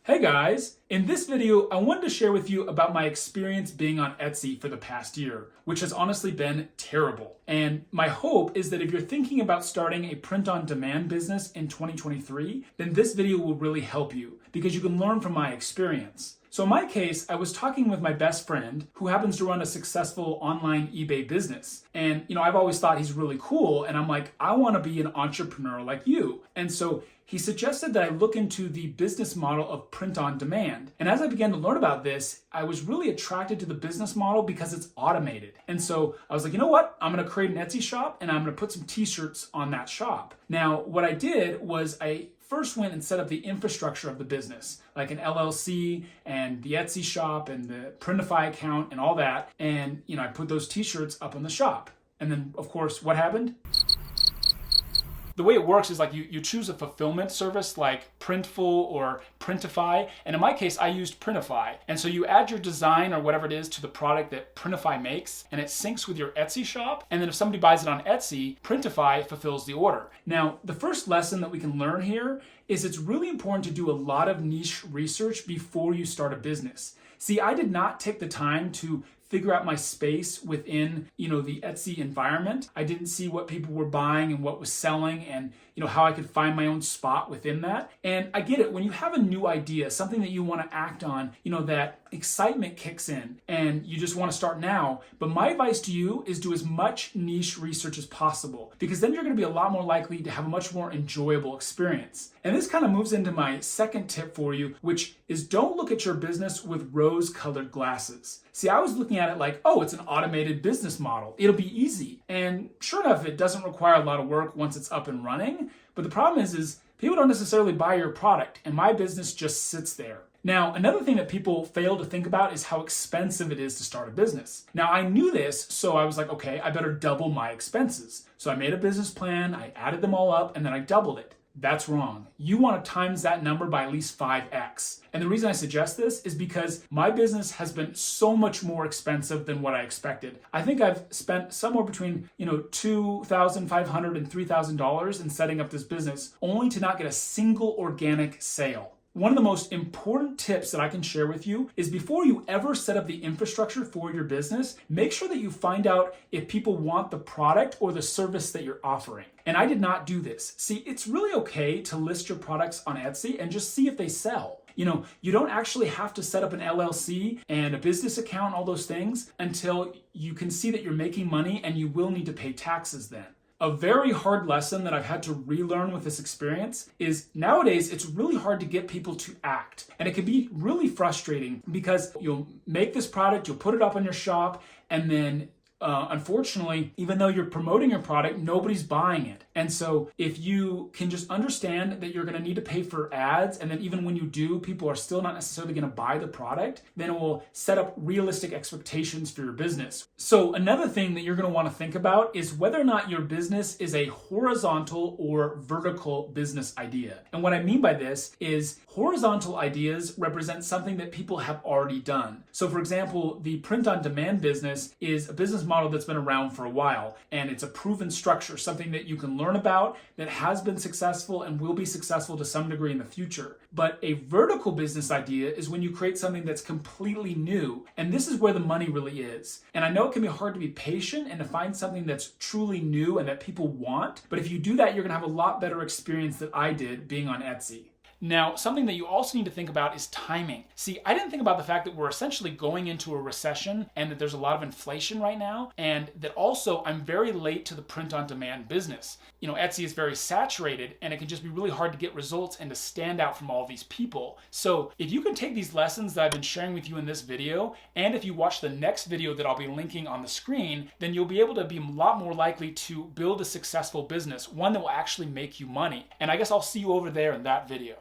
Hey guys! In this video, I wanted to share with you about my experience being on Etsy for the past year, which has honestly been terrible. And my hope is that if you're thinking about starting a print-on-demand business in 2023, then this video will really help you because you can learn from my experience. So in my case, I was talking with my best friend who happens to run a successful online eBay business. And I've always thought he's really cool, and I'm like, I want to be an entrepreneur like you. And so he suggested that I look into the business model of print on demand. And as I began to learn about this, I was really attracted to the business model because it's automated. And so I was like, you know what? I'm going to create an Etsy shop and I'm going to put some t-shirts on that shop. Now, what I did was I first went and set up the infrastructure of the business, like an LLC and the Etsy shop and the Printify account and all that. And, I put those t-shirts up on the shop. And then, of course, what happened? The way it works is like you choose a fulfillment service like Printful or Printify. And in my case, I used Printify. And so you add your design or whatever it is to the product that Printify makes, and it syncs with your Etsy shop. And then if somebody buys it on Etsy, Printify fulfills the order. Now, the first lesson that we can learn here is it's really important to do a lot of niche research before you start a business. See, I did not take the time to figure out my space within, the Etsy environment. I didn't see what people were buying and what was selling and, how I could find my own spot within that. And I get it. When you have a new idea, something that you want to act on, that excitement kicks in and you just want to start now. But my advice to you is do as much niche research as possible, because then you're going to be a lot more likely to have a much more enjoyable experience. And this kind of moves into my second tip for you, which is don't look at your business with rose-colored glasses. See, I was looking at it like, oh, it's an automated business model. It'll be easy. And sure enough, it doesn't require a lot of work once it's up and running. But the problem is people don't necessarily buy your product, and my business just sits there. Now, another thing that people fail to think about is how expensive it is to start a business. Now, I knew this, so I was like, okay, I better double my expenses. So I made a business plan, I added them all up, and then I doubled it. That's wrong. You want to times that number by at least 5x. And the reason I suggest this is because my business has been so much more expensive than what I expected. I think I've spent somewhere between, $2,500 and $3,000 in setting up this business, only to not get a single organic sale. One of the most important tips that I can share with you is before you ever set up the infrastructure for your business, make sure that you find out if people want the product or the service that you're offering. And I did not do this. See, it's really okay to list your products on Etsy and just see if they sell. You don't actually have to set up an LLC and a business account and all those things until you can see that you're making money, and you will need to pay taxes then. A very hard lesson that I've had to relearn with this experience is nowadays it's really hard to get people to act. And it can be really frustrating because you'll make this product, you'll put it up on your shop, and then unfortunately, even though you're promoting your product, nobody's buying it. And so if you can just understand that you're going to need to pay for ads, and then even when you do, people are still not necessarily going to buy the product, then it will set up realistic expectations for your business. So another thing that you're going to want to think about is whether or not your business is a horizontal or vertical business idea. And what I mean by this is horizontal ideas represent something that people have already done. So for example, the print-on-demand business is a business model that's been around for a while, and it's a proven structure, something that you can learn about, that has been successful and will be successful to some degree in the future. But a vertical business idea is when you create something that's completely new, and this is where the money really is. And I know it can be hard to be patient and to find something that's truly new and that people want, but if you do that, you're going to have a lot better experience than I did being on Etsy. Now, something that you also need to think about is timing. See, I didn't think about the fact that we're essentially going into a recession and that there's a lot of inflation right now, and that also I'm very late to the print-on-demand business. Etsy is very saturated, and it can just be really hard to get results and to stand out from all these people. So if you can take these lessons that I've been sharing with you in this video, and if you watch the next video that I'll be linking on the screen, then you'll be able to be a lot more likely to build a successful business, one that will actually make you money. And I guess I'll see you over there in that video.